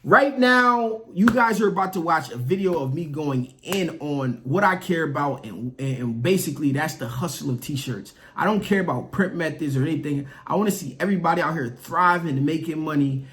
Right now, you guys are about to watch a video of me going in on what I care about, and basically that's the hustle of t-shirts. I don't care about print methods or anything. I want to see everybody out here thriving and making money,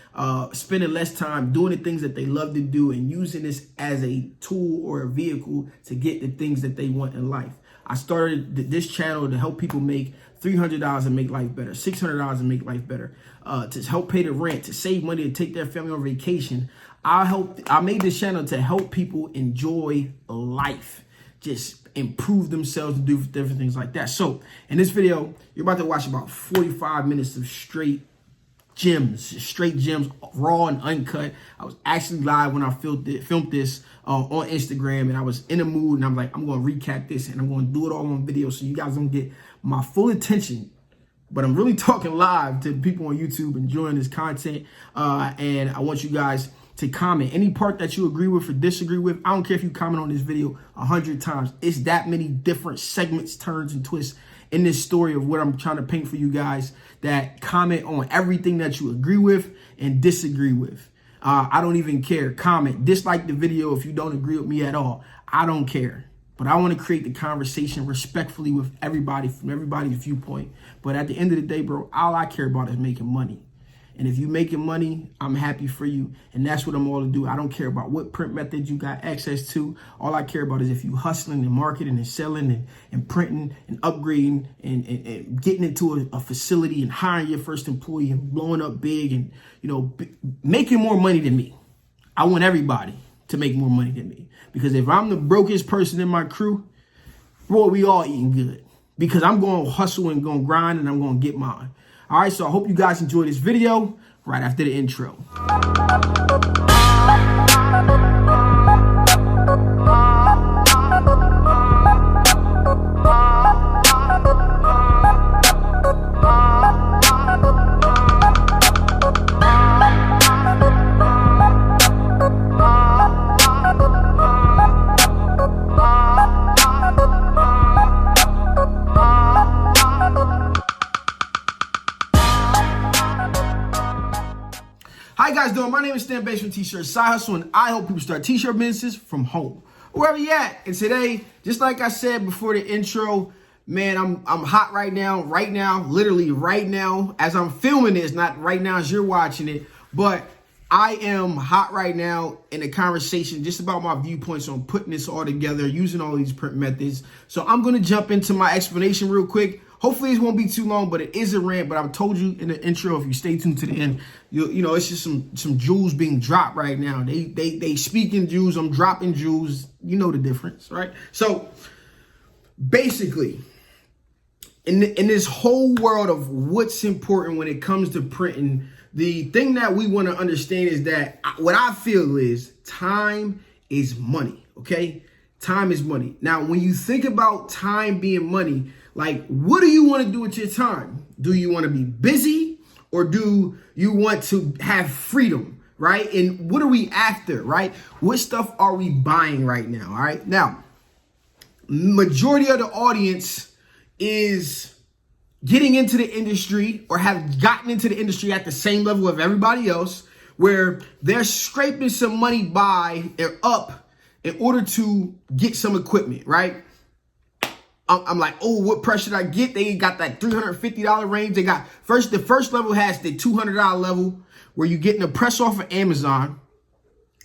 spending less time doing the things that they love to do and using this as a tool or a vehicle to get the things that they want in life. I started this channel to help people make $300 and make life better, $600 and make life better, to help pay the rent, to save money, to take their family on vacation. I made this channel to help people enjoy life, just improve themselves and do different things like that. So in this video, you're about to watch about 45 minutes of straight gems, raw and uncut. I was actually live when I filmed this on Instagram, and I was in a mood, and I'm like, I'm going to recap this and I'm going to do it all on video so you guys don't get my full attention. But I'm really talking live to people on YouTube enjoying this content, and I want you guys to comment any part that you agree with or disagree with. I don't care if you comment on this video 100 times. It's that many different segments, turns, and twists in this story of what I'm trying to paint for you guys, that comment on everything that you agree with and disagree with. I don't even care. Comment, dislike the video if you don't agree with me at all. I don't care. But I want to create the conversation respectfully with everybody, from everybody's viewpoint. But at the end of the day, bro, all I care about is making money. And if you're making money, I'm happy for you. And that's what I'm all to do. I don't care about what print method you got access to. All I care about is if you hustling and marketing and selling and printing and upgrading and getting into a facility and hiring your first employee and blowing up big and, you know, making more money than me. I want everybody to make more money than me. Because if I'm the brokest person in my crew, boy, we all eating good. Because I'm going to hustle and going to grind and I'm going to get mine. All right, so I hope you guys enjoy this video right after the intro. How you guys doing? My name is Stan Bates from T-Shirt Side Hustle, and I help people start t-shirt businesses from home, wherever you at. And today, just like I said before the intro, man, I'm hot right now, literally right now, as I'm filming this, not right now as you're watching it, but I am hot right now in a conversation just about my viewpoints on putting this all together, using all these print methods. So I'm going to jump into my explanation real quick. Hopefully it won't be too long, but it is a rant. But I've told you in the intro, if you stay tuned to the end, you know, it's just some jewels being dropped right now. They speaking jewels, I'm dropping jewels. You know the difference, right? So basically, in this whole world of what's important when it comes to printing, the thing that we want to understand is that what I feel is time is money, okay? Time is money. Now, when you think about time being money, like, what do you want to do with your time? Do you want to be busy, or do you want to have freedom, right? And what are we after, right? What stuff are we buying right now, all right? Now, majority of the audience is getting into the industry or have gotten into the industry at the same level of everybody else, where they're scraping some money by or up in order to get some equipment, right? I'm like, oh, what press should I get? They got that $350 range. They got the first level has the $200 level where you're getting a press off of Amazon.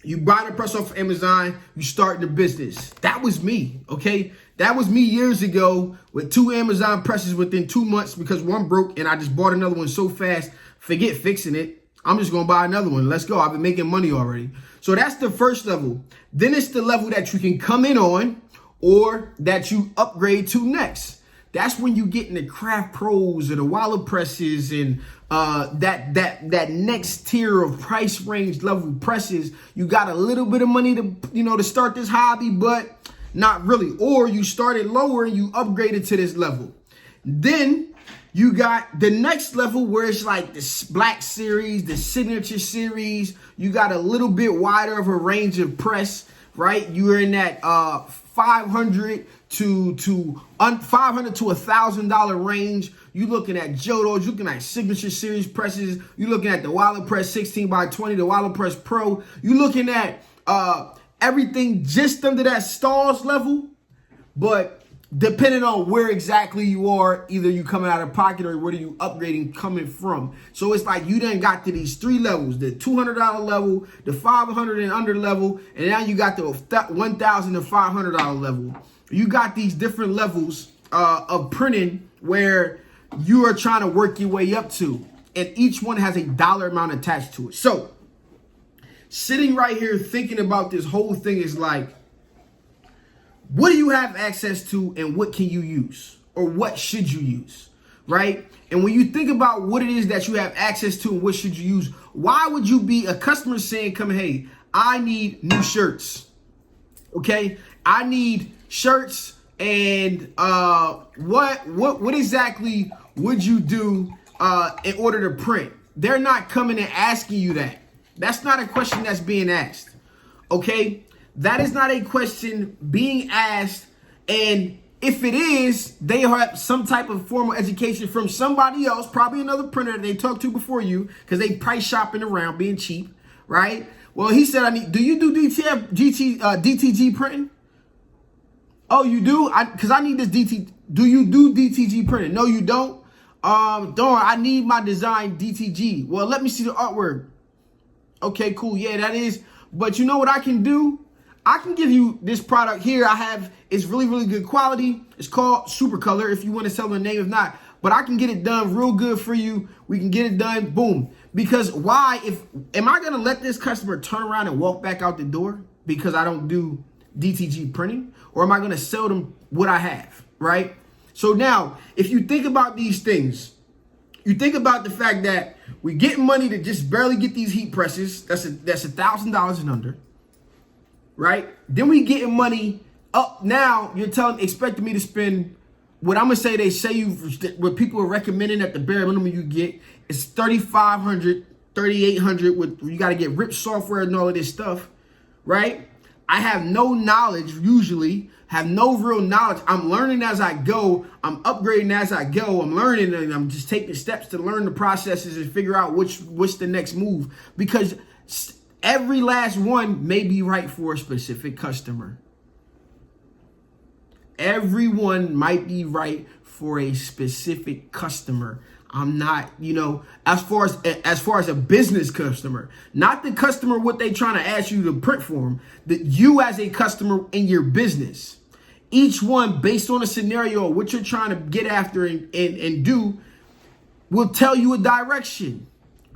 You buy the press off of Amazon, you start the business. That was me, okay? That was me years ago with 2 Amazon presses within 2 months because one broke and I just bought another one so fast. Forget fixing it. I'm just going to buy another one. Let's go. I've been making money already. So that's the first level. Then it's the level that you can come in on, or that you upgrade to next. That's when you get in the Craft Pros or the Wallet presses and that next tier of price range level presses. You got a little bit of money to start this hobby, but not really. Or you started lower and you upgraded to this level. Then you got the next level where it's like the Black Series, the Signature Series. You got a little bit wider of a range of press, right? You're in that 500 to 500 to $1,000 range. You looking at Jodos, you looking at Signature Series presses. You looking at the Wallet Press 16 by 20, the Wallet Press Pro. You looking at everything just under that Stars level, but depending on where exactly you are, either you coming out of pocket or where are you upgrading coming from. So it's like you done got to these three levels: the $200 level, the $500 and under level, and now you got the $1,000 to $500 level. You got these different levels of printing where you are trying to work your way up to, and each one has a dollar amount attached to it. So sitting right here thinking about this whole thing is like, what do you have access to and what can you use, or what should you use, right? And when you think about what it is that you have access to and what should you use, why would you be a customer saying, come, hey, I need new shirts, okay? I need shirts, and what exactly would you do in order to print? They're not coming and asking you that. That's not a question that's being asked, okay? That is not a question being asked, and if it is, they have some type of formal education from somebody else, probably another printer that they talked to before you, because they price shopping around, being cheap, right? Well, he said, do you do DTG printing? Oh, you do? Because I need this Do you do DTG printing? No, you don't? Darn, I need my design DTG. Well, let me see the artwork. Okay, cool. Yeah, that is. But you know what I can do? I can give you this product here. It's really, really good quality. It's called Super Color if you want to sell the name. If not, but I can get it done real good for you. We can get it done. Boom. Because why? Am I going to let this customer turn around and walk back out the door because I don't do DTG printing? Or am I going to sell them what I have? Right? So now, if you think about these things, you think about the fact that we get money to just barely get these heat presses. That's $1,000 and under. Right? Then we getting money up. Now you're expecting me to spend what I'm gonna say. What people are recommending at the bare minimum you get is $3,500, $3,800. With you got to get rip software and all of this stuff, right? I have no knowledge. Usually, have no real knowledge. I'm learning as I go. I'm upgrading as I go. I'm learning, and I'm just taking steps to learn the processes and figure out what's the next move, because every last one may be right for a specific customer. Everyone might be right for a specific customer. I'm not, as far as a business customer, not the customer, what they trying to ask you to print for them, that you as a customer in your business, each one based on a scenario, what you're trying to get after and do will tell you a direction.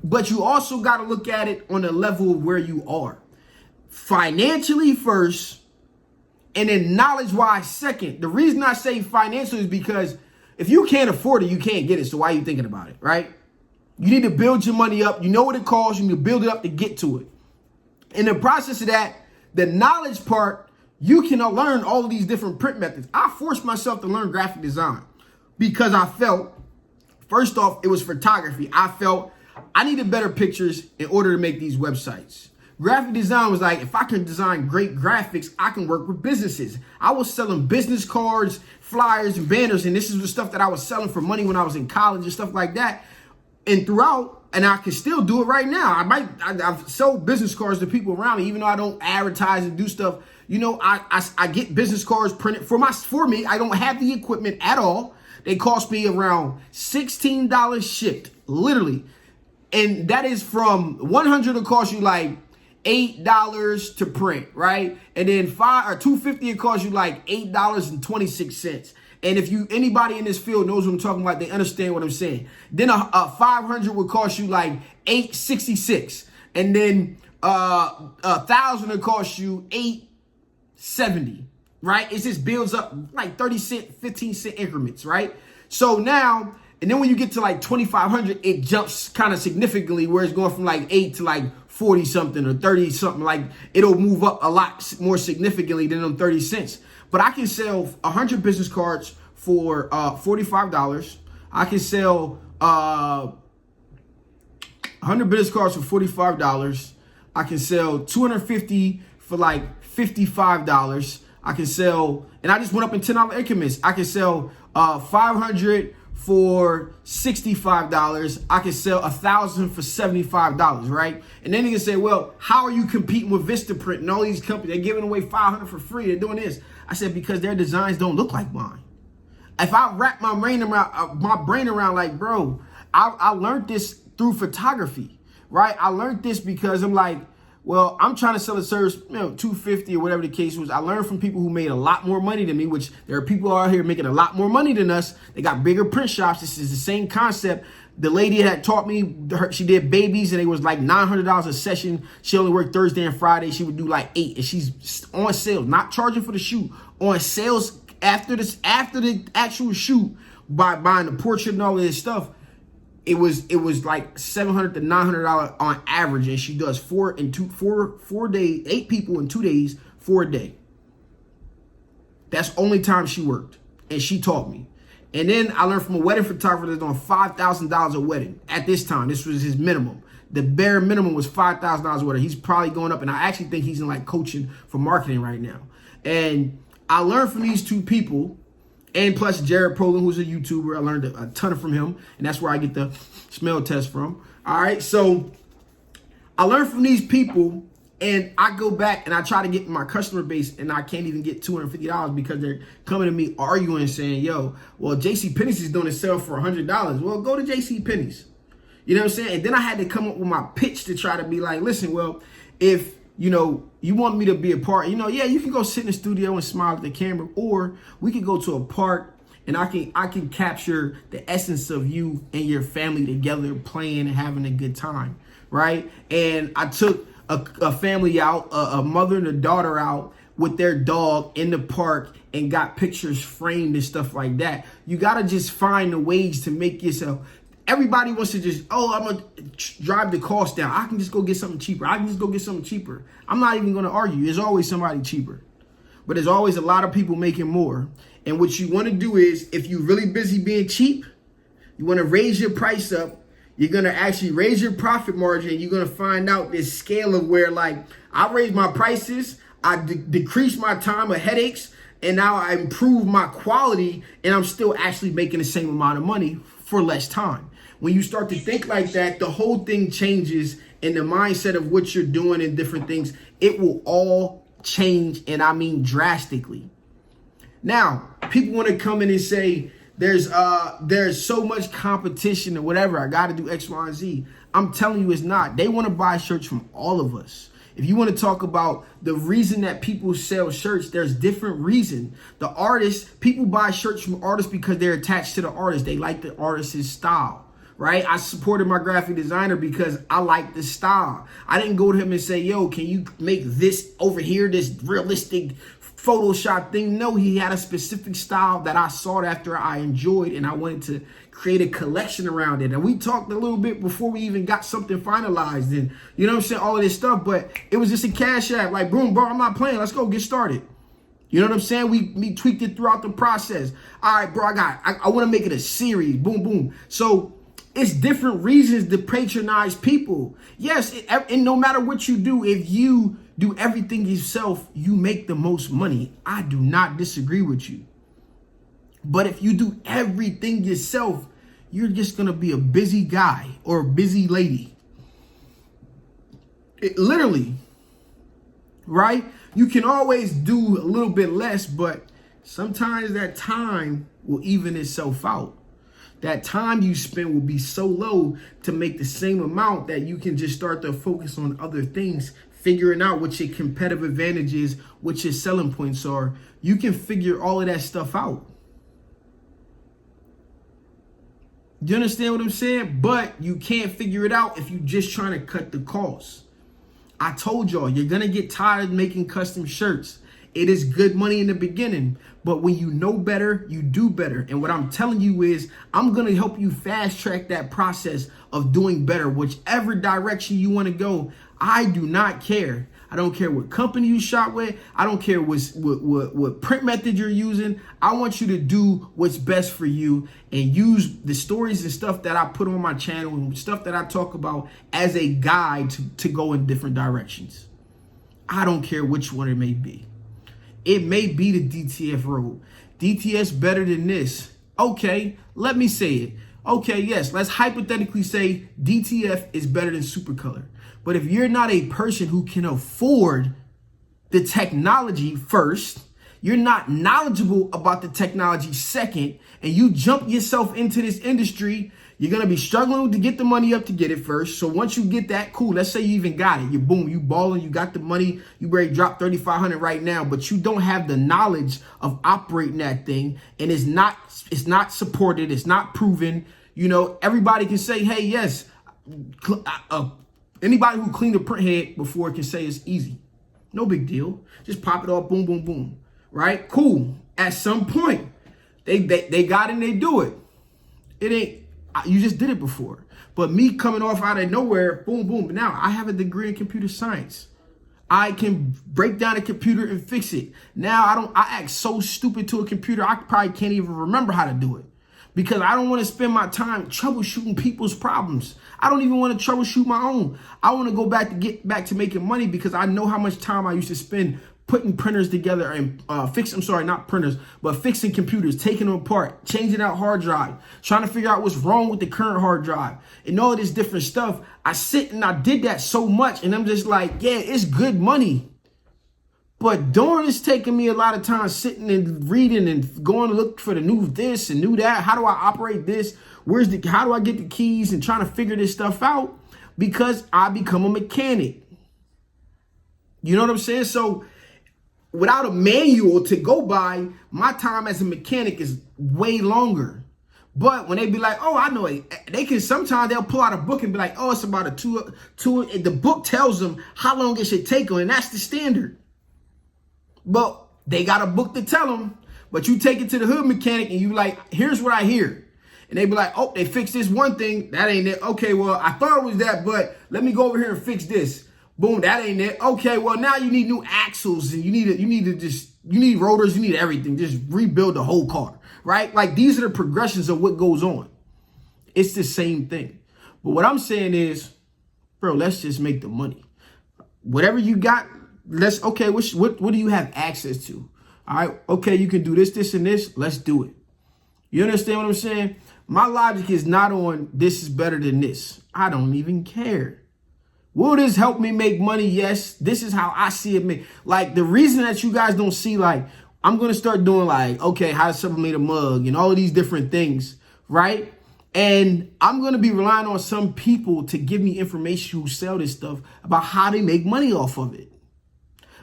But you also got to look at it on the level of where you are. Financially first, and then knowledge-wise second. The reason I say financial is because if you can't afford it, you can't get it. So why are you thinking about it, right? You need to build your money up. You know what it costs. You need to build it up to get to it. In the process of that, the knowledge part, you can learn all of these different print methods. I forced myself to learn graphic design because I felt, first off, it was photography. I felt I needed better pictures in order to make these websites. Graphic design was like, if I can design great graphics, I can work with businesses. I was selling business cards, flyers, and banners, and this is the stuff that I was selling for money when I was in college and stuff like that. And throughout, and I can still do it right now. I've sold business cards to people around me, even though I don't advertise and do stuff. I get business cards printed for me. I don't have the equipment at all. They cost me around $16 shipped, literally. And that is from 100 will cost you like $8 to print, right? And then $250 it costs you like $8.26. And if anybody in this field knows what I'm talking about, they understand what I'm saying. Then a 500 would cost you like $8.66, and then 1,000 would cost you $8.70, right? It just builds up like 30-cent, 15-cent increments, right? So now. And then when you get to like 2,500, it jumps kind of significantly, where it's going from like 8 to like 40 something or 30 something. Like it'll move up a lot more significantly than them 30 cents. But I can sell 100 business cards for $45. I can sell 100 business cards for $45. I can sell 250 for like $55. I can sell, and I just went up in $10 increments. I can sell 500 for $65. I can sell 1,000 for $75, right? And then you can say, well, how are you competing with Vistaprint and all these companies? They're giving away 500 for free. They're doing this. I said, because their designs don't look like mine. If I wrap my brain around like, bro, I learned this through photography, right? I learned this because I'm like, well, I'm trying to sell a service, $250 or whatever the case was. I learned from people who made a lot more money than me, which there are people out here making a lot more money than us. They got bigger print shops. This is the same concept. The lady that taught me, she did babies, and it was like $900 a session. She only worked Thursday and Friday. She would do like 8, and she's on sales, not charging for the shoot, on sales after the actual shoot by buying the portrait and all of this stuff. It was like $700 to $900 on average, and she does 4 days, 8 people in 2 days, 4 a day. That's only time she worked, and she taught me. And then I learned from a wedding photographer that's doing $5,000 a wedding at this time. This was his minimum. The bare minimum was $5,000 a wedding. He's probably going up, and I actually think he's in like coaching for marketing right now. And I learned from these two people. And plus Jared Prolan, who's a YouTuber. I learned a ton from him, and that's where I get the smell test from. All right, so I learned from these people, and I go back and I try to get my customer base, and I can't even get $250 because they're coming to me arguing and saying, yo, well, JCPenney's is doing a sale for $100. Well, go to JCPenney's. You know what I'm saying? And then I had to come up with my pitch to try to be like, listen, well, if you want me to be a part, yeah, you can go sit in the studio and smile at the camera, or we could go to a park and I can capture the essence of you and your family together playing and having a good time, right? And I took a family out, a mother and a daughter out with their dog in the park and got pictures framed and stuff like that. You got to just find the ways to make yourself. Everybody wants to just, I'm going to drive the cost down. I can just go get something cheaper. I'm not even going to argue. There's always somebody cheaper. But there's always a lot of people making more. And what you want to do is, if you're really busy being cheap, you want to raise your price up. You're going to actually raise your profit margin. You're going to find out this scale of where, like, I raised my prices, I decreased my time of headaches, and now I improve my quality, and I'm still actually making the same amount of money for less time. When you start to think like that, the whole thing changes in the mindset of what you're doing and different things. It will all change, and I mean drastically. Now, people want to come in and say, there's so much competition or whatever. I got to do X, Y, and Z. I'm telling you, it's not. They want to buy shirts from all of us. If you want to talk about the reason that people sell shirts, there's different reasons. The artists, people buy shirts from artists because they're attached to the artist. They like the artist's style, right? I supported my graphic designer because I like the style. I didn't go to him and say, yo, can you make this over here, this realistic Photoshop thing? No, he had a specific style that I sought after, I enjoyed, and I wanted to create a collection around it. And we talked a little bit before we even got something finalized, and you know what I'm saying, all of this stuff, but it was just a cash app, like, boom, bro, I'm not playing, let's go get started. You know what I'm saying? We tweaked it throughout the process. All right, bro, I want to make it a series, boom, boom. So it's different reasons to patronize people. Yes, and no matter what you do, if you do everything yourself, you make the most money. I do not disagree with you. But if you do everything yourself, you're just going to be a busy guy or a busy lady. Literally, right? You can always do a little bit less, but sometimes that time will even itself out. That time you spend will be so low to make the same amount that you can just start to focus on other things, figuring out what your competitive advantage is, what your selling points are. You can figure all of that stuff out. Do you understand what I'm saying? But you can't figure it out if you're just trying to cut the costs. I told y'all, you're going to get tired of making custom shirts. It is good money in the beginning, but when you know better, you do better. And what I'm telling you is, I'm going to help you fast track that process of doing better, whichever direction you want to go. I do not care. I don't care what company you shop with. I don't care what print method you're using. I want you to do what's best for you and use the stories and stuff that I put on my channel and stuff that I talk about as a guide to go in different directions. I don't care which one it may be. It may be the DTF road. DTS better than this. Okay, let me say it. Okay, yes, let's hypothetically say DTF is better than Supercolor. But if you're not a person who can afford the technology first, you're not knowledgeable about the technology second, and you jump yourself into this industry, you're going to be struggling to get the money up to get it first. So once you get that, cool. Let's say you even got it. You boom, you balling, you got the money. You ready to drop 3,500 right now, but you don't have the knowledge of operating that thing, and it's not supported. It's not proven. You know, everybody can say, hey, yes. Anybody who cleaned a print head before can say it's easy. No big deal. Just pop it off, boom, boom, boom. Right? Cool. At some point, they got it and they do it. It ain't. You just did it before. But me coming off out of nowhere, boom, boom. Now I have a degree in computer science. I can break down a computer and fix it. Now I act so stupid to a computer, I probably can't even remember how to do it. Because I don't want to spend my time troubleshooting people's problems. I don't even want to troubleshoot my own. I want to get back to making money because I know how much time I used to spend putting printers together and fixing computers, taking them apart, changing out hard drive, trying to figure out what's wrong with the current hard drive and all this different stuff. I sit and I did that so much and I'm just like, yeah, it's good money. But doing it's taking me a lot of time sitting and reading and going to look for the new this and new that. How do I operate this? How do I get the keys and trying to figure this stuff out? Because I become a mechanic. You know what I'm saying? So without a manual to go by, my time as a mechanic is way longer. But when they be like, oh, I know it, sometimes they'll pull out a book and be like, oh, it's about a two. The book tells them how long it should take them, and that's the standard. But they got a book to tell them, but you take it to the hood mechanic and you like, here's what I hear. And they be like, oh, they fixed this one thing. That ain't it. Okay, well, I thought it was that, but let me go over here and fix this. Boom, that ain't it. Okay, well, now you need new axles and you need rotors, you need everything. Just rebuild the whole car, right? Like these are the progressions of what goes on. It's the same thing. But what I'm saying is, bro, let's just make the money. Whatever you got, what do you have access to? All right, okay, you can do this, this, and this. Let's do it. You understand what I'm saying? My logic is not on this is better than this. I don't even care. Will this help me make money? Yes. This is how I see it. Like the reason that you guys don't see, like, I'm going to start doing like, okay, how to sublimate a mug and all of these different things, right? And I'm going to be relying on some people to give me information who sell this stuff about how they make money off of it.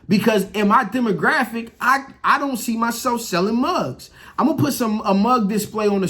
Because in my demographic, I don't see myself selling mugs. I'm going to put a mug display on in the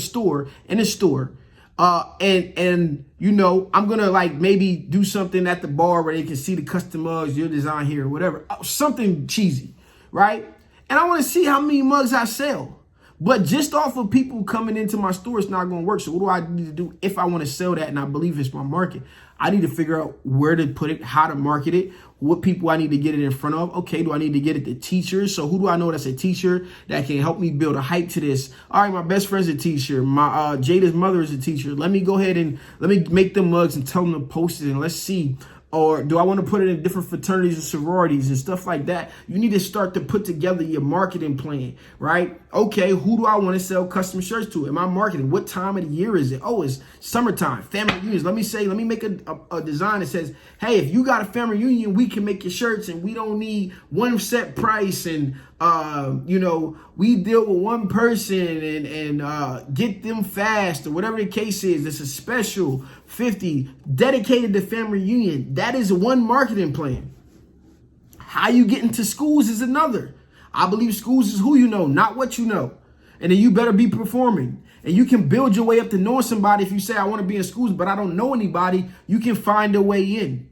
store. And you know, I'm going to like maybe do something at the bar where they can see the custom mugs, your design here or whatever, something cheesy, right? And I want to see how many mugs I sell. But just off of people coming into my store, it's not going to work. So what do I need to do if I want to sell that and I believe it's my market? I need to figure out where to put it, how to market it, what people I need to get it in front of. Okay, do I need to get it to teachers? So who do I know that's a teacher that can help me build a hype to this? All right, my best friend's a teacher. My Jada's mother is a teacher. Let me go ahead and let me make them mugs and tell them to post it and let's see. Or do I want to put it in different fraternities and sororities and stuff like that? You need to start to put together your marketing plan, right? Okay, who do I want to sell custom shirts to? Am I marketing? What time of the year is it? Oh, it's summertime, family reunions. Let me make a design that says, hey, if you got a family reunion, we can make your shirts and we don't need one set price and you know, we deal with one person and get them fast or whatever the case is. It's a special 50 dedicated to family reunion. That is one marketing plan. How you get into schools is another. I believe schools is who you know, not what you know. And then you better be performing. And you can build your way up to knowing somebody. If you say, I want to be in schools, but I don't know anybody, you can find a way in.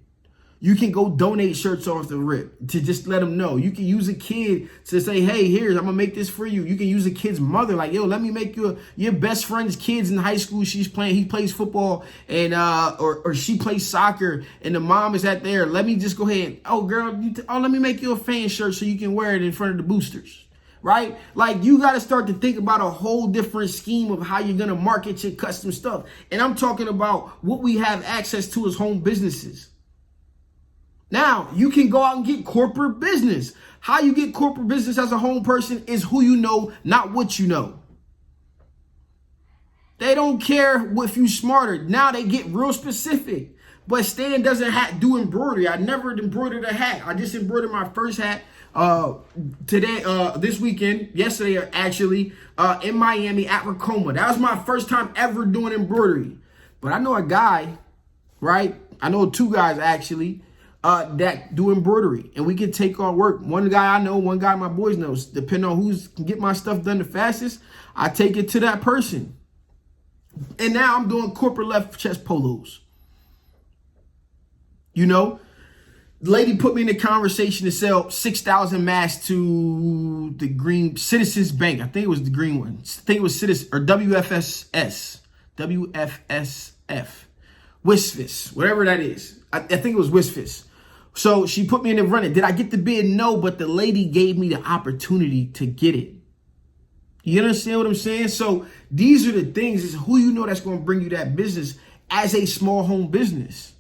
You can go donate shirts off the rip to just let them know. You can use a kid to say, hey, here, I'm going to make this for you. You can use a kid's mother. Like, yo, let me make your best friend's kids in high school. He plays football and, or she plays soccer and the mom is at there. Let me just go ahead. Oh, girl, let me make you a fan shirt so you can wear it in front of the boosters. Right? Like you got to start to think about a whole different scheme of how you're going to market your custom stuff. And I'm talking about what we have access to as home businesses. Now, you can go out and get corporate business. How you get corporate business as a home person is who you know, not what you know. They don't care if you smarter. Now they get real specific. But Stan doesn't do embroidery. I never embroidered a hat. I just embroidered my first hat this weekend, yesterday actually, in Miami at Racoma. That was my first time ever doing embroidery. But I know a guy, right? I know two guys actually that do embroidery, and we can take our work. One guy I know, one guy my boys knows. Depending on who's can get my stuff done the fastest, I take it to that person. And now I'm doing corporate left chest polos. You know, the lady put me in a conversation to sell 6,000 masks to the Green Citizens Bank. I think it was the green one. I think it was Citizen or WFSS, WFSF, whatever that is. I think it was WSFS. So she put me in the running. Did I get the bid? No, but the lady gave me the opportunity to get it. You understand what I'm saying? So these are the things, is who you know that's going to bring you that business as a small home business.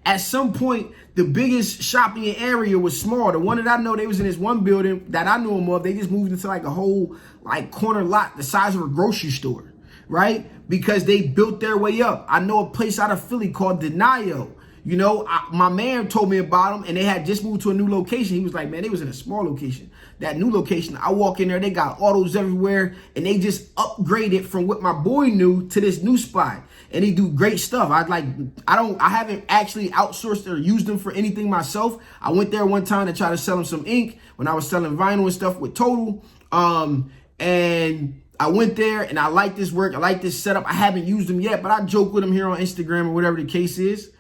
At some point, the biggest shopping area was small. The one that I know, they was in this one building that I knew them of. They just moved into like a whole like corner lot the size of a grocery store, right? Because they built their way up. I know a place out of Philly called Denio. You know, my man told me about them, and they had just moved to a new location. He was like, man, they was in a small location. That new location, I walk in there, they got autos everywhere, and they just upgraded from what my boy knew to this new spot. And they do great stuff. I haven't actually outsourced or used them for anything myself. I went there one time to try to sell them some ink when I was selling vinyl and stuff with Total. And I went there and I like this work. I like this setup. I haven't used them yet, but I joke with them here on Instagram or whatever the case is.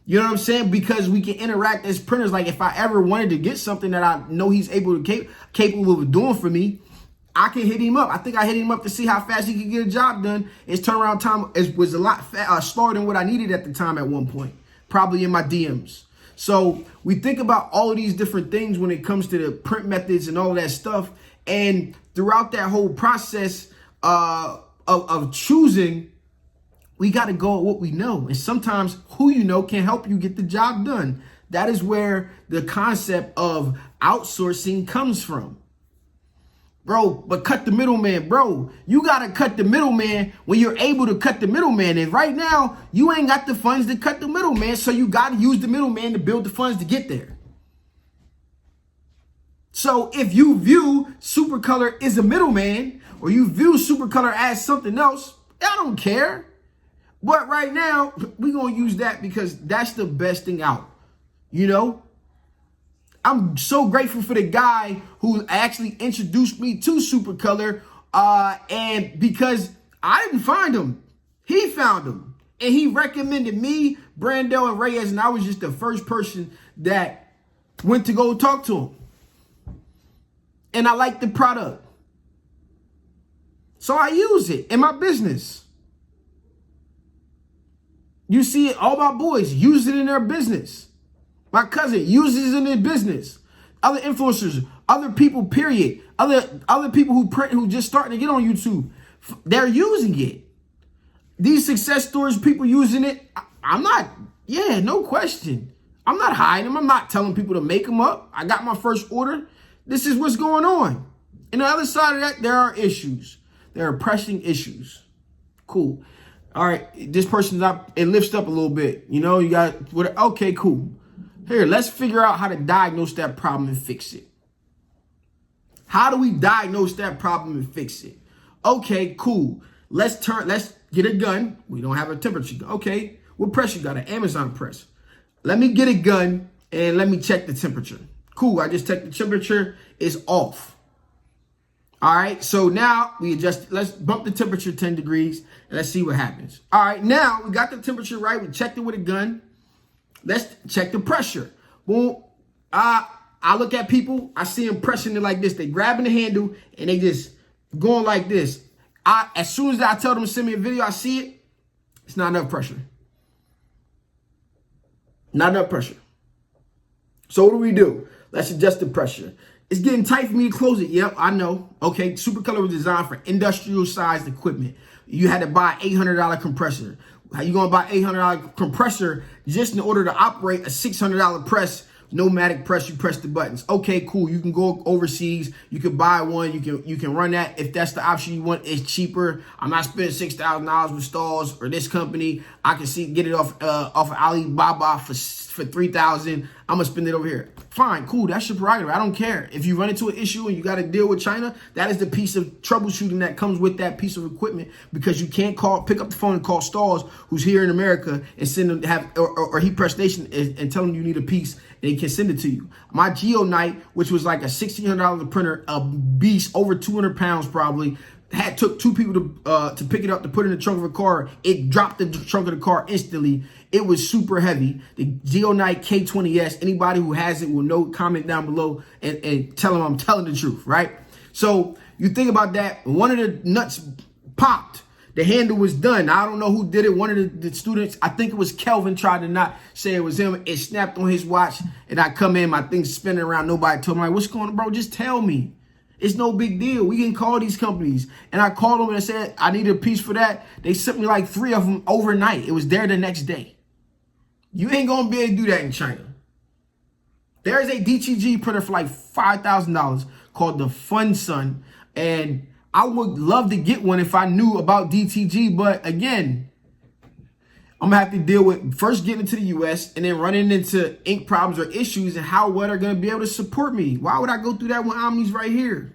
You know what I'm saying? Because we can interact as printers. Like if I ever wanted to get something that I know he's capable of doing for me, I can hit him up. I think I hit him up to see how fast he could get a job done. His turnaround time was a lot slower than what I needed at the time at one point, probably in my DMs. So we think about all of these different things when it comes to the print methods and all of that stuff. And throughout that whole process of choosing, we got to go at what we know. And sometimes who you know can help you get the job done. That is where the concept of outsourcing comes from. Bro, but cut the middleman, bro. You got to cut the middleman when you're able to cut the middleman. And right now, you ain't got the funds to cut the middleman. So you got to use the middleman to build the funds to get there. So if you view Supercolor as a middleman, or you view Supercolor as something else, I don't care. But right now, we're going to use that because that's the best thing out. You know? I'm so grateful for the guy who actually introduced me to Supercolor. And because I didn't find him, he found him. And he recommended me, Brando, and Reyes. And I was just the first person that went to go talk to him. And I like the product. So I use it in my business. You see it, all my boys use it in their business. My cousin uses it in his business. Other influencers, other people, period. Other people who print, who just starting to get on YouTube, they're using it. These success stories, people using it, I'm not, no question. I'm not hiding them. I'm not telling people to make them up. I got my first order. This is what's going on. And the other side of that, there are issues. There are pressing issues. Cool. All right, this person's up, it lifts up a little bit. You know, you got, okay, cool. Here, let's figure out how to diagnose that problem and fix it. How do we diagnose that problem and fix it? Okay, cool. Let's get a gun. We don't have a temperature gun. Okay, what press you got? An Amazon press. Let me get a gun and let me check the temperature. Cool, I just checked the temperature. It's off. All right, so now we adjust. Let's bump the temperature 10 degrees and let's see what happens. All right, now we got the temperature right. We checked it with a gun. Let's check the pressure. Boom. I look at people. I see them pressing it like this. They grabbing the handle and they just going like this. As soon as I tell them to send me a video, I see it. It's not enough pressure. Not enough pressure. So what do? Let's adjust the pressure. It's getting tight for me to close it. Yep, I know. Okay, Supercolor was designed for industrial-sized equipment. You had to buy an $800 compressor. How you gonna buy $800 compressor just in order to operate a $600 press? Nomadic press, you press the buttons. Okay, cool. You can go overseas. You can buy one. You can run that if that's the option you want. It's cheaper. I'm not spending $6,000 with Stalls or this company. I can get it off of Alibaba for $3,000. I'm gonna spend it over here. Fine, cool. That's your prerogative. I don't care. If you run into an issue and you got to deal with China, that is the piece of troubleshooting that comes with that piece of equipment, because you can't pick up the phone and call Stalls, who's here in America, and send them or he press station and tell them you need a piece, and he can send it to you. My GeoNight, which was like a $1,600 printer, a beast, over 200 pounds probably, took 2 people to pick it up, to put it in the trunk of a car. It dropped the trunk of the car instantly. It was super heavy. The GeoNight K20S, anybody who has it will know, comment down below and tell them I'm telling the truth, right? So you think about that. One of the nuts popped. The handle was done. I don't know who did it. One of the students, I think it was Kelvin, tried to not say it was him. It snapped on his watch, and I come in, my thing's spinning around. Nobody told me, like, what's going on, bro? Just tell me. It's no big deal. We can call these companies. And I called them and I said, I need a piece for that. They sent me like 3 of them overnight. It was there the next day. You ain't going to be able to do that in China. There's a DTG printer for like $5,000 called the FunSun. And I would love to get one if I knew about DTG. But again, I'm going to have to deal with first getting into the U.S. and then running into ink problems or issues, and what are going to be able to support me. Why would I go through that when Omni's right here?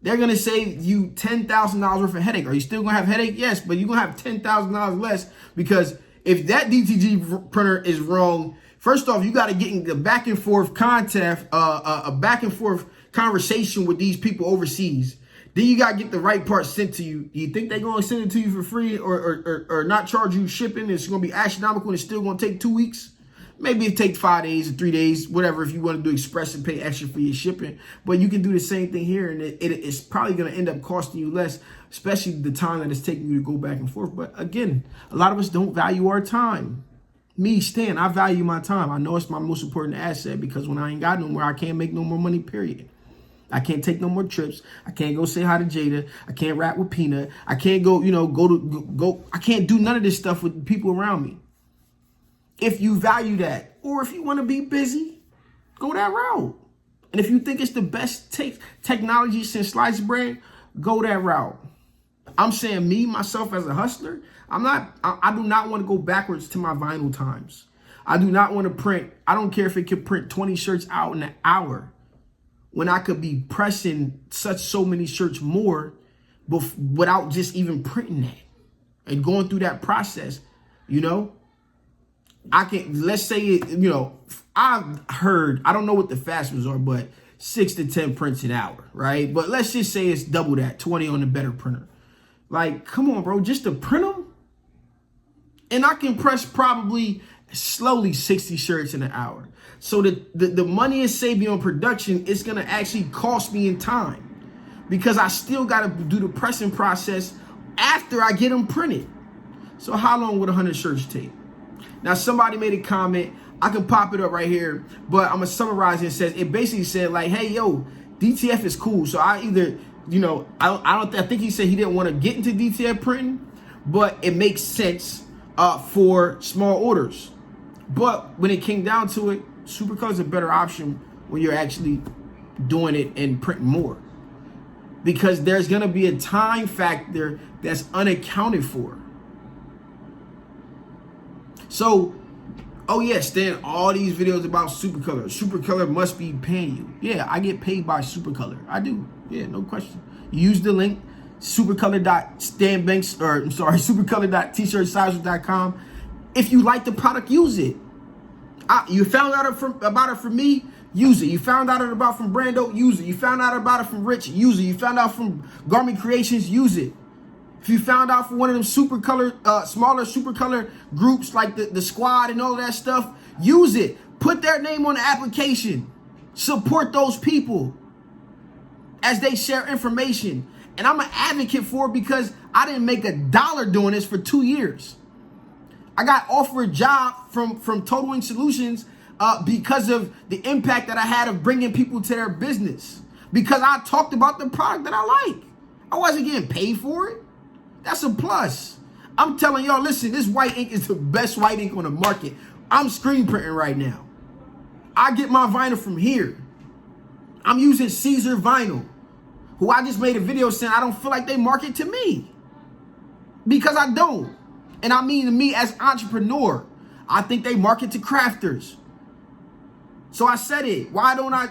They're going to save you $10,000 worth of headache. Are you still going to have headache? Yes, but you're going to have $10,000 less, because if that DTG printer is wrong, first off, you got to get in the back and forth contact, a back and forth conversation with these people overseas. Then you got to get the right part sent to you. Do you think they're going to send it to you for free or not charge you shipping? It's going to be astronomical and it's still going to take 2 weeks. Maybe it takes 5 days or 3 days, whatever, if you want to do express and pay extra for your shipping. But you can do the same thing here, and it's probably going to end up costing you less, especially the time that it's taking you to go back and forth. But again, a lot of us don't value our time. Me, Stan, I value my time. I know it's my most important asset, because when I ain't got no more, I can't make no more money, period. I can't take no more trips. I can't go say hi to Jada. I can't rap with Peanut. I can't go, go. I can't do none of this stuff with people around me. If you value that, or if you want to be busy, go that route. And if you think it's the best technology since sliced bread, go that route. I'm saying me, myself as a hustler, I do not want to go backwards to my vinyl times. I do not want to print. I don't care if it could print 20 shirts out in an hour, when I could be pressing so many shirts more without just even printing that and going through that process. I can, let's say, I've heard, I don't know what the fastest are, but 6 to 10 prints an hour, right? But let's just say it's double that, 20 on the better printer. Like, come on, bro, just to print them? And I can press probably slowly 60 shirts in an hour. So the money is saving on production. It's going to actually cost me in time, because I still got to do the pressing process after I get them printed. So how long would 100 shirts take? Now, somebody made a comment. I can pop it up right here, but I'm going to summarize it. It basically said, like, hey, yo, DTF is cool. So I either, I think he said he didn't want to get into DTF printing, but it makes sense for small orders. But when it came down to it, Supercolor is a better option when you're actually doing it and printing more, because there's going to be a time factor that's unaccounted for. So, oh yes, then all these videos about Supercolor. Supercolor must be paying you. Yeah, I get paid by Supercolor. I do. Yeah, no question. Use the link supercolor.t-shirtsizers.com. If you like the product, use it. You found out about it from me, use it. You found out about it from Brando, use it. You found out about it from Rich, use it. You found out from Garment Creations, use it. If you found out from one of them Supercolor, smaller Supercolor groups like the Squad and all that stuff, use it. Put their name on the application. Support those people as they share information. And I'm an advocate for it, because I didn't make $1 doing this for 2 years. I got offered a job from Total Wing Solutions because of the impact that I had of bringing people to their business, because I talked about the product that I like. I wasn't getting paid for it. That's a plus. I'm telling y'all, listen, this white ink is the best white ink on the market. I'm screen printing right now. I get my vinyl from here. I'm using Caesar Vinyl, who I just made a video saying I don't feel like they market to me. Because I don't. And I mean to me as entrepreneur. I think they market to crafters. So I said it. Why don't I,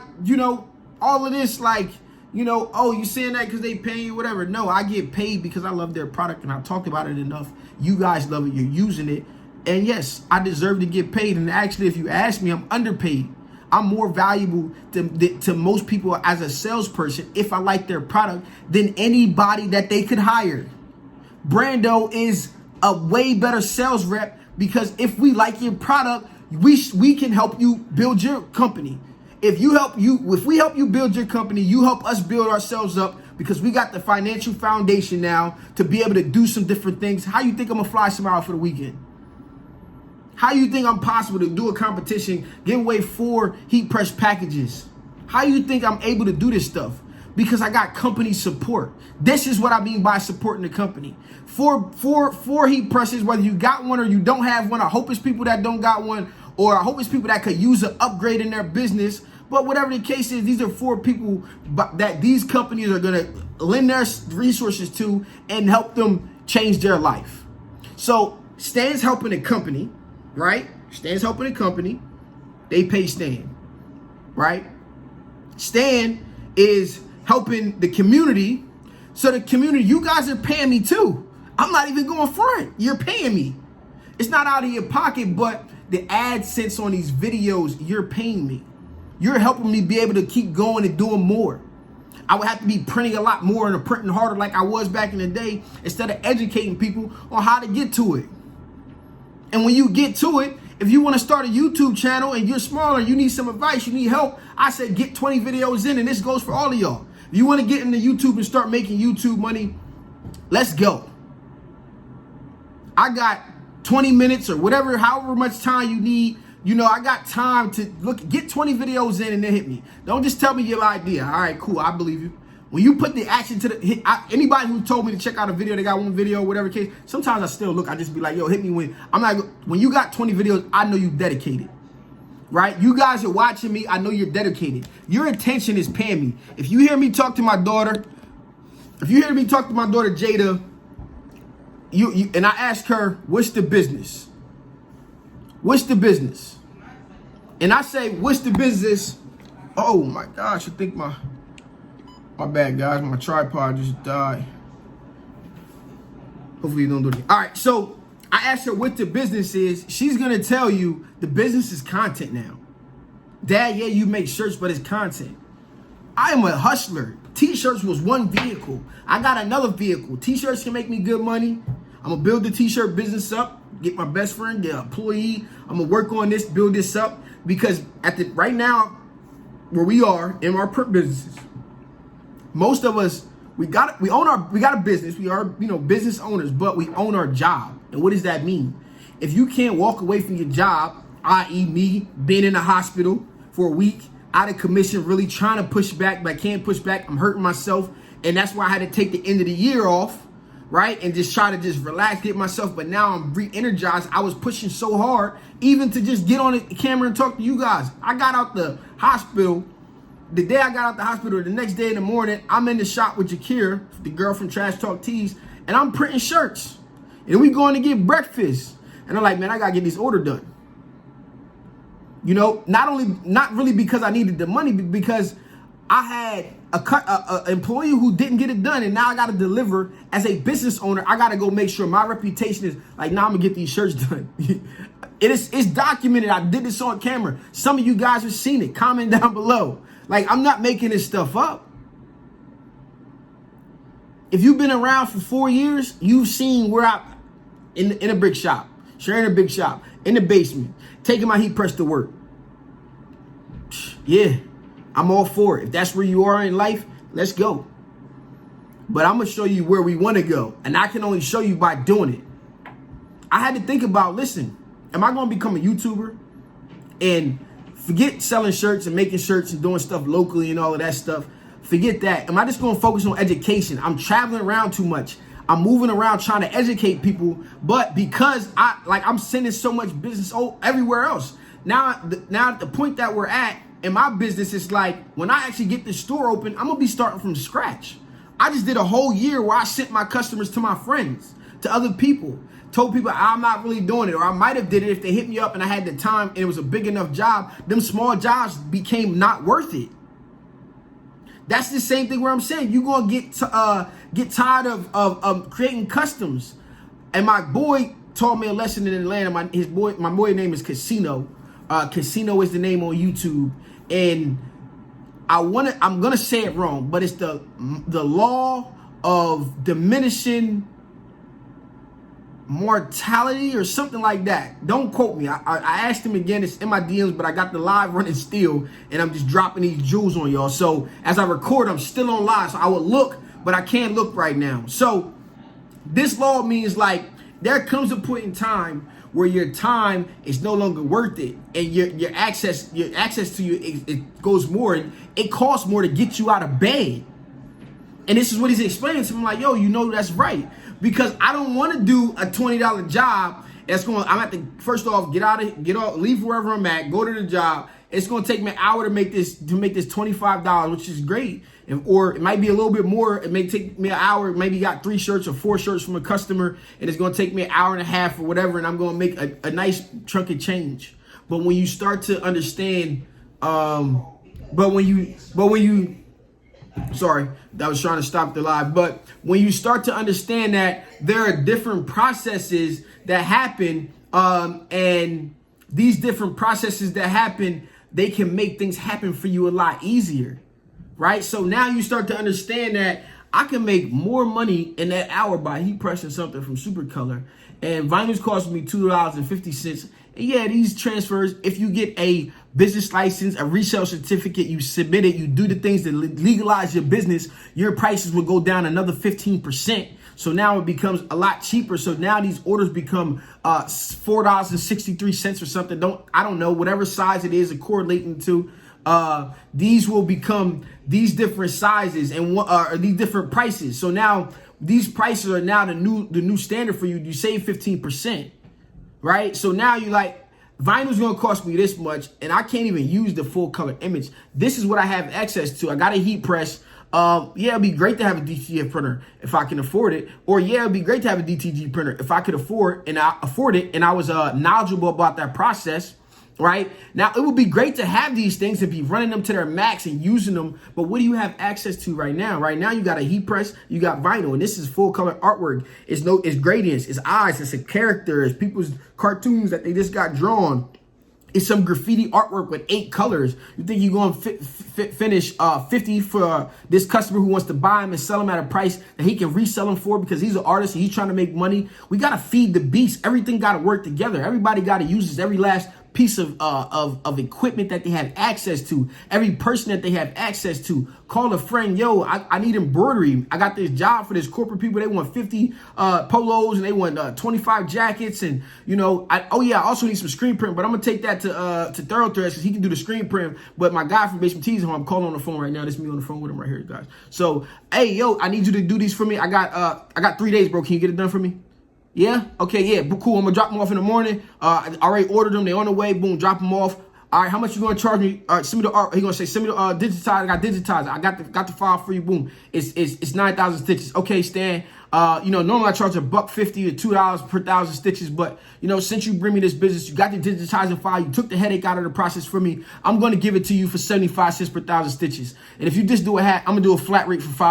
all of this like, oh, you saying that because they pay you, whatever. No, I get paid because I love their product and I talked about it enough. You guys love it. You're using it. And yes, I deserve to get paid. And actually, if you ask me, I'm underpaid. I'm more valuable to most people as a salesperson if I like their product than anybody that they could hire. Brando is a way better sales rep because if we like your product, we can help you build your company. If we help you build your company, you help us build ourselves up because we got the financial foundation now to be able to do some different things. How you think I'm gonna fly somewhere out for the weekend? How you think I'm possible to do a competition, give away 4 heat press packages? How you think I'm able to do this stuff? Because I got company support. This is what I mean by supporting the company. Four heat presses, whether you got one or you don't have one. I hope it's people that don't got one, or I hope it's people that could use an upgrade in their business. But whatever the case is, these are 4 people that these companies are gonna lend their resources to and help them change their life. So Stan's helping the company, right? Stan's helping the company. They pay Stan, right? Stan is helping the community. So the community, you guys are paying me too. I'm not even going front. You're paying me. It's not out of your pocket, but the AdSense on these videos, you're paying me. You're helping me be able to keep going and doing more. I would have to be printing a lot more and printing harder like I was back in the day instead of educating people on how to get to it. And when you get to it, if you want to start a YouTube channel and you're smaller, you need some advice, you need help, I said get 20 videos in, and this goes for all of y'all. If you want to get into YouTube and start making YouTube money, let's go. I got 20 minutes or whatever, however much time you need. I got time to get 20 videos in and then hit me. Don't just tell me your idea. All right, cool, I believe you. When you put the action to anybody who told me to check out a video, they got one video, whatever case, sometimes I still look, I just be like, yo, hit me when you got 20 videos, I know you dedicated, right? You guys are watching me, I know you're dedicated. Your attention is paying me. If you hear me talk to my daughter, Jada, and I ask her, what's the business? What's the business? And I say, what's the business? Oh my gosh, I think my bad, guys. My tripod just died. Hopefully you don't do it. All right, so I asked her what the business is. She's going to tell you the business is content now. Dad, yeah, you make shirts, but it's content. I am a hustler. T-shirts was one vehicle. I got another vehicle. T-shirts can make me good money. I'm going to build the T-shirt business up, get my best friend, the employee. I'm going to work on this, build this up, because right now, where we are in our print businesses, most of us, we got a business. We are, business owners, but we own our job. And what does that mean? If you can't walk away from your job, i.e. me being in the hospital for a week, out of commission, really trying to push back, but I can't push back. I'm hurting myself. And that's why I had to take the end of the year off, right? And just try to just relax, get myself. But now I'm re-energized. I was pushing so hard, even to just get on the camera and talk to you guys. I got out the hospital. The day I got out the hospital, the next day in the morning, I'm in the shop with Jakira, the girl from Trash Talk Tees, and I'm printing shirts. And we going to get breakfast. And I'm like, man, I got to get this order done. Not really because I needed the money, but because I had a employee who didn't get it done, and now I got to deliver. As a business owner, I got to go make sure my reputation is like, now I'm going to get these shirts done. It's documented. I did this on camera. Some of you guys have seen it. Comment down below. Like, I'm not making this stuff up. If you've been around for 4 years, you've seen where in a brick shop, sharing a big shop, in the basement, taking my heat press to work. Yeah, I'm all for it. If that's where you are in life, let's go. But I'm going to show you where we want to go. And I can only show you by doing it. I had to think about, listen, am I going to become a YouTuber and forget selling shirts and making shirts and doing stuff locally and all of that stuff? Forget that. Am I just going to focus on education? I'm traveling around too much. I'm moving around trying to educate people, but because I'm sending so much business everywhere else. Now at the point that we're at in my business, it's like when I actually get this store open, I'm gonna be starting from scratch. I just did a whole year where I sent my customers to my friends, to other people, told people I'm not really doing it, or I might have did it if they hit me up and I had the time and it was a big enough job. Them small jobs became not worth it. That's the same thing where I'm saying you're gonna get tired of creating customs. And my boy taught me a lesson in Atlanta. My boy name is Casino. Casino is the name on YouTube, and I'm gonna say it wrong, but it's the law of diminishing mortality or something like that. Don't quote me. I asked him again. It's in my DMs, but I got the live running still, and I'm just dropping these jewels on y'all. So as I record, I'm still on live, so I will look, but I can't look right now. So this law means like there comes a point in time where your time is no longer worth it, and your access to you it goes more, and it costs more to get you out of bed. And this is what he's explaining to me. I'm like, yo, that's right. Because I don't want to do a $20 job. I'm at to first off leave wherever I'm at, go to the job. It's gonna take me an hour to make this $25, which is great. Or it might be a little bit more. It may take me an hour. Maybe got 3 shirts or 4 shirts from a customer, and it's gonna take me an hour and a half or whatever, and I'm gonna make a nice chunk of change. But when you start to understand, sorry, I was trying to stop the live. But when you start to understand that there are different processes that happen, and these different processes that happen, they can make things happen for you a lot easier, right? So now you start to understand that I can make more money in that hour by heat pressing something from Supercolor, and vinyls cost me $2.50. And yeah, these transfers, if you get a business license, a resale certificate, you submit it, you do the things that legalize your business, your prices will go down another 15%. So now it becomes a lot cheaper. So now these orders become $4.63 or something. I don't know, whatever size it is, correlating to. These will become these different sizes and these different prices. So now these prices are now the new standard for you. You save 15%, right? So now you like, vinyl's gonna cost me this much, and I can't even use the full color image. This is what I have access to. I got a heat press. Yeah, it'd be great to have a DTF printer if I can afford it. Or yeah, it'd be great to have a DTG printer if I could afford it, and I was knowledgeable about that process. Right now, it would be great to have these things and be running them to their max and using them. But what do you have access to right now? Right now, you got a heat press, you got vinyl, and this is full color artwork. It's gradients, it's eyes, it's a character, it's people's cartoons that they just got drawn. It's some graffiti artwork with 8 colors. You think you're going to finish 50 for this customer who wants to buy them and sell them at a price that he can resell them for because he's an artist and he's trying to make money? We got to feed the beast. Everything got to work together. Everybody got to use this every last piece of equipment that they have access to. Every person that they have access to. Call a friend, yo, I need embroidery. I got this job for this corporate people. They want 50 polos and they want 25 jackets. And, I also need some screen print, but I'm going to take that to Thoroughthreads because he can do the screen print. But my guy from Basement Tees, who I'm calling on the phone right now, this is me on the phone with him right here, guys. So, hey, yo, I need you to do these for me. I got 3 days, bro. Can you get it done for me? Yeah? Okay, yeah, cool. I'm going to drop them off in the morning. I already ordered them. They're on the way. Boom, drop them off. All right, how much you going to charge me? Send me the art. He going to say, send me the digitize. I got digitized. I got the file for you. Boom. It's 9,000 stitches. Okay, Stan. Normally I charge $1.50 or $2 per 1,000 stitches. But, since you bring me this business, you got the digitizing file. You took the headache out of the process for me. I'm going to give it to you for 75 cents per 1,000 stitches. And if you just do a hat, I'm going to do a flat rate for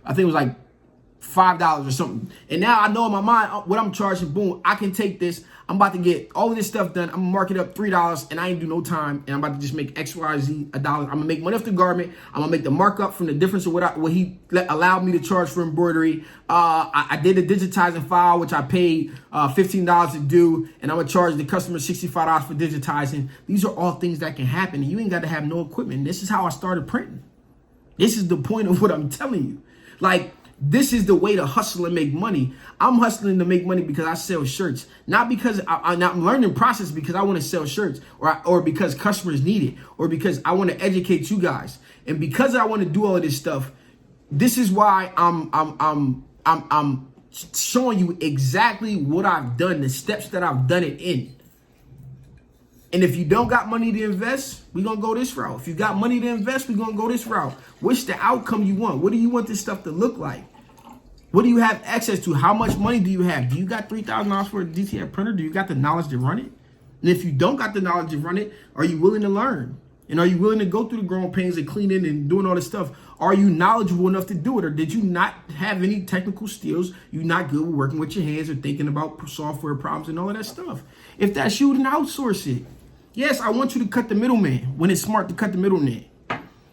I think it was like $5 or something. And now I know in my mind what I'm charging. Boom, I can take this. I'm about to get all of this stuff done. I'm gonna mark it up $3 and I ain't do no time. And I'm about to just make XYZ $1. I'm gonna make money off the garment. I'm gonna make the markup from the difference of what he allowed me to charge for embroidery. I did a digitizing file, which I paid $15 to do, and I'm gonna charge the customer $65 for digitizing. These are all things that can happen, and you ain't got to have no equipment. This is how I started printing. This is the point of what I'm telling you. Like, this is the way to hustle and make money. I'm hustling to make money because I sell shirts, not because I'm learning process because I want to sell shirts or because customers need it or because I want to educate you guys. And because I want to do all of this stuff, this is why I'm I'm showing you exactly what I've done, the steps that I've done it in. And if you don't got money to invest, we're going to go this route. If you got money to invest, we're going to go this route. What's the outcome you want? What do you want this stuff to look like? What do you have access to? How much money do you have? Do you got $3,000 for a DTF printer? Do you got the knowledge to run it? And if you don't got the knowledge to run it, are you willing to learn? And are you willing to go through the growing pains and cleaning and doing all this stuff? Are you knowledgeable enough to do it? Or did you not have any technical skills? You're not good with working with your hands or thinking about software problems and all of that stuff. If that's you, then outsource it. Yes, I want you to cut the middleman when it's smart to cut the middleman.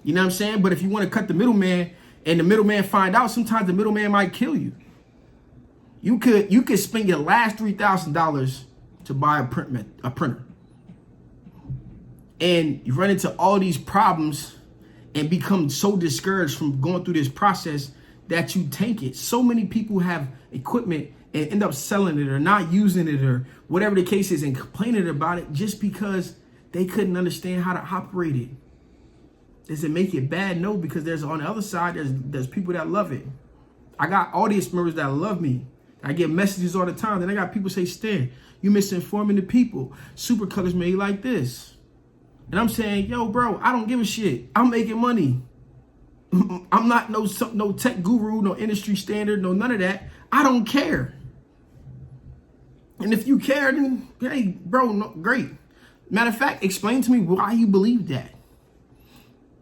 You know what I'm saying? But if you want to cut the middleman and the middleman find out, sometimes the middleman might kill you. You could spend your last $3,000 to buy a printer. And you run into all these problems and become so discouraged from going through this process that you tank it. So many people have equipment and end up selling it or not using it or whatever the case is and complaining about it just because they couldn't understand how to operate it. Does it make it bad? No, because there's on the other side, there's people that love it. I got audience members that love me. I get messages all the time. Then I got people say, Stan, you misinforming the people. Supercolor's made like this. And I'm saying, yo, bro, I don't give a shit. I'm making money. I'm not no tech guru, no industry standard, no none of that. I don't care. And if you care, then, hey, bro, no, great. Matter of fact, explain to me why you believe that.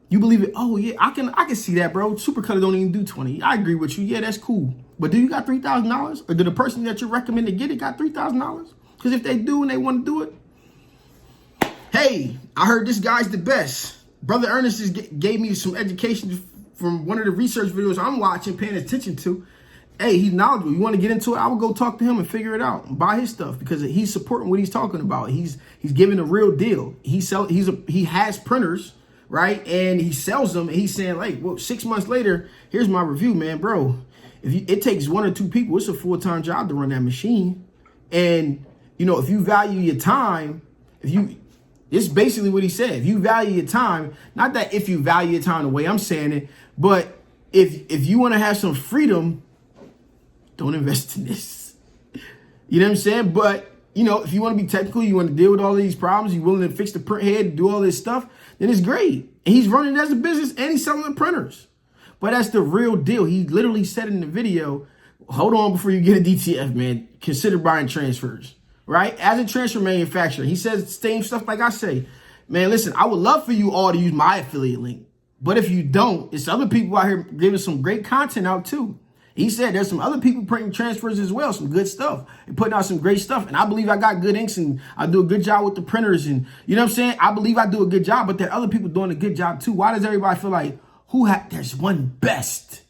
You believe it? Oh, yeah, I can see that, bro. Supercolor don't even do 20. I agree with you. Yeah, that's cool. But do you got $3,000? Or did the person that you recommend to get it got $3,000? Because if they do and they want to do it, hey, I heard this guy's the best. Brother Ernest just gave me some education from one of the research videos I'm watching, paying attention to. Hey, he's knowledgeable. You want to get into it? I would go talk to him and figure it out and buy his stuff because he's supporting what he's talking about. He's giving a real deal. He has printers, right? And he sells them. And he's saying, like, well, 6 months later, here's my review, man, bro. It takes 1 or 2 people. It's a full-time job to run that machine. And, you know, if you value your time, it's basically what he said. If you value your time, not that if you value your time the way I'm saying it, but if you want to have some freedom, don't invest in this. You know what I'm saying? But, you know, if you want to be technical, you want to deal with all these problems, you're willing to fix the print head, do all this stuff, then it's great. And he's running it as a business and he's selling printers. But that's the real deal. He literally said in the video, hold on before you get a DTF, man. Consider buying transfers. Right? As a transfer manufacturer, he says the same stuff like I say. Man, listen, I would love for you all to use my affiliate link. But if you don't, it's other people out here giving some great content out too. He said there's some other people printing transfers as well, some good stuff, and putting out some great stuff. And I believe I got good inks and I do a good job with the printers. And you know what I'm saying? I believe I do a good job, but there are other people doing a good job too. Why does everybody feel like there's one best?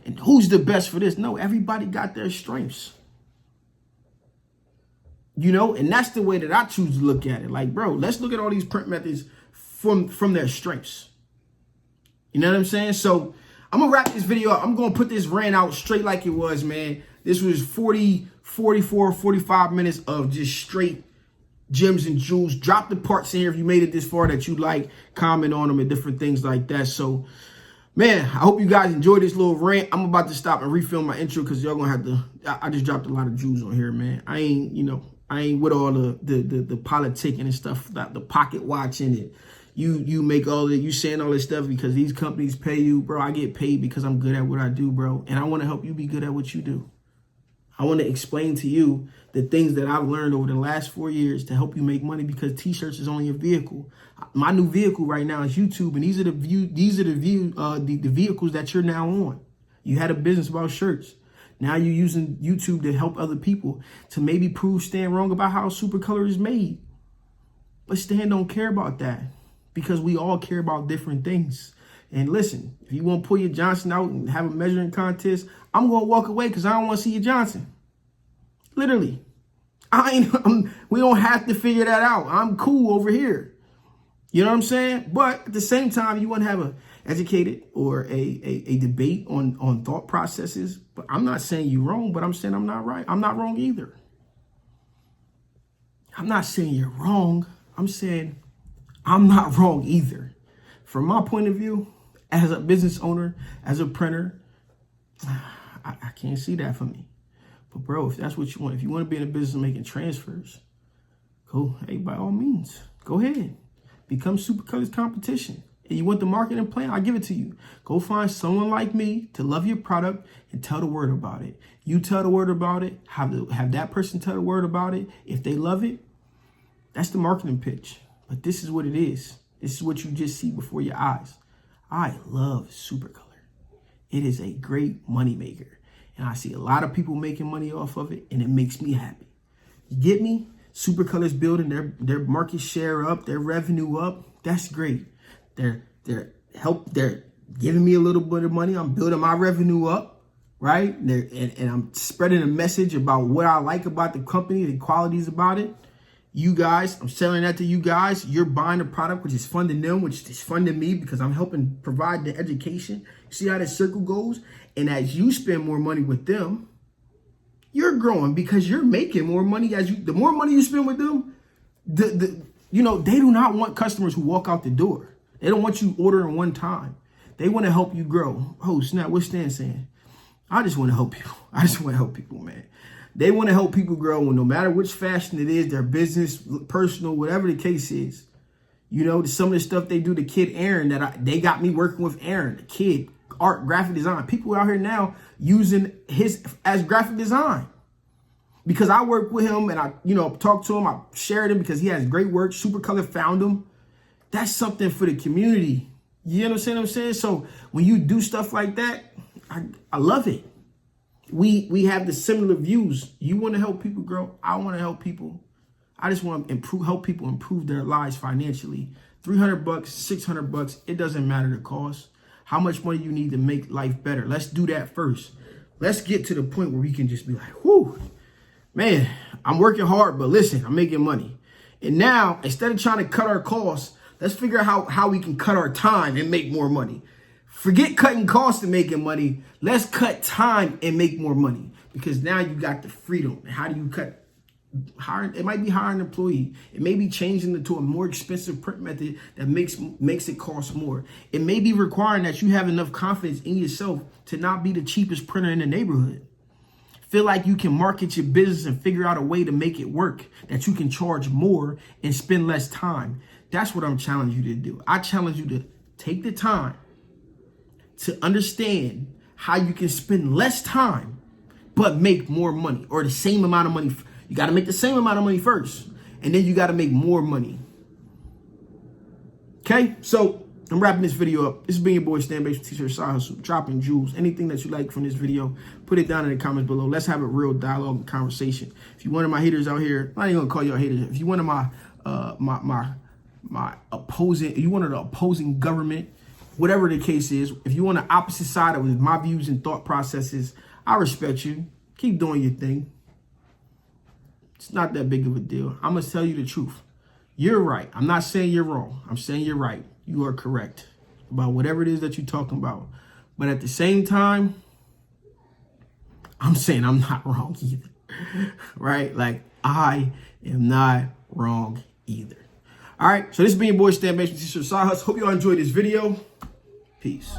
And who's the best for this? No, everybody got their strengths. You know, and that's the way that I choose to look at it. Like, bro, let's look at all these print methods from their strengths. You know what I'm saying? So I'm going to wrap this video up. I'm going to put this rant out straight like it was, man. This was 45 minutes of just straight gems and jewels. Drop the parts in here if you made it this far that you like. Comment on them and different things like that. So, man, I hope you guys enjoyed this little rant. I'm about to stop and refilm my intro because y'all going to have to. I just dropped a lot of jewels on here, man. I ain't with all the politicking and stuff, the pocket watching it. You make all that, you saying all this stuff because these companies pay you, bro. I get paid because I'm good at what I do, bro. And I want to help you be good at what you do. I want to explain to you the things that I've learned over the last 4 years to help you make money because t-shirts is only a vehicle. My new vehicle right now is YouTube, and these are the vehicles that you're now on. You had a business about shirts. Now you're using YouTube to help other people to maybe prove Stan wrong about how Supercolor is made. But Stan don't care about that because we all care about different things. And listen, if you want to pull your Johnson out and have a measuring contest, I'm going to walk away because I don't want to see your Johnson. Literally. We don't have to figure that out. I'm cool over here. You know what I'm saying? But at the same time, you want to have a educated or a debate on thought processes. But I'm not saying you're wrong, but I'm saying I'm not right. I'm not wrong either. I'm not saying you're wrong. I'm saying I'm not wrong either. From my point of view, as a business owner, as a printer, I can't see that for me. But bro, if that's what you want, if you want to be in a business of making transfers, go, hey, by all means, go ahead. Become Supercolors competition. And you want the marketing plan, I'll give it to you. Go find someone like me to love your product and tell the word about it. You tell the word about it, have that person tell the word about it. If they love it, that's the marketing pitch. But this is what it is. This is what you just see before your eyes. I love Supercolor. It is a great moneymaker. And I see a lot of people making money off of it, and it makes me happy. You get me? Supercolor's building their market share up, their revenue up. That's great. They're giving me a little bit of money. I'm building my revenue up, right? And I'm spreading a message about what I like about the company, the qualities about it. You guys, I'm selling that to you guys. You're buying a product, which is funding them, which is funding me because I'm helping provide the education. You see how that circle goes? And as you spend more money with them, you're growing because you're making more money. The more money you spend with them, they do not want customers who walk out the door. They don't want you ordering one time. They want to help you grow. Oh, snap, what's Stan saying? I just want to help people. I just want to help people, man. They want to help people grow, and no matter which fashion it is, their business, personal, whatever the case is. You know, some of the stuff they do to kid Aaron they got me working with Aaron, the kid, art, graphic design. People out here now using his as graphic design. Because I work with him and I, talk to him. I shared him because he has great work. Supercolor found him. That's something for the community. You understand what I'm saying? So when you do stuff like that, I love it. We have the similar views. You want to help people grow. I want to help people. I just want to help people improve their lives financially. $300, $600, it doesn't matter the cost. How much money you need to make life better. Let's do that first. Let's get to the point where we can just be like, whoo, man, I'm working hard, but listen, I'm making money. And now, instead of trying to cut our costs, let's figure out how we can cut our time and make more money. Forget cutting costs and making money. Let's cut time and make more money because now you got the freedom. How do you cut? It might be hiring an employee. It may be changing it to a more expensive print method that makes it cost more. It may be requiring that you have enough confidence in yourself to not be the cheapest printer in the neighborhood. Feel like you can market your business and figure out a way to make it work, that you can charge more and spend less time. That's what I'm challenging you to do. I challenge you to take the time to understand how you can spend less time, but make more money or the same amount of money. You got to make the same amount of money first, and then you got to make more money. Okay, so I'm wrapping this video up. This has been your boy Stan Bates with T-shirt side hustle, dropping jewels. Anything that you like from this video, put it down in the comments below. Let's have a real dialogue and conversation. If you're one of my haters out here, I'm not even gonna call y'all haters. If you're one of my opposing, if you one of the opposing government, whatever the case is, if you on the opposite side of my views and thought processes, I respect you. Keep doing your thing. It's not that big of a deal. I'm gonna tell you the truth. You're right. I'm not saying you're wrong. I'm saying you're right. You are correct about whatever it is that you're talking about. But at the same time, I'm saying I'm not wrong either. Right? Like, I am not wrong either. All right. So this has been your boy Stan Bates with T-shirt side hustle. Hope y'all enjoyed this video. Peace.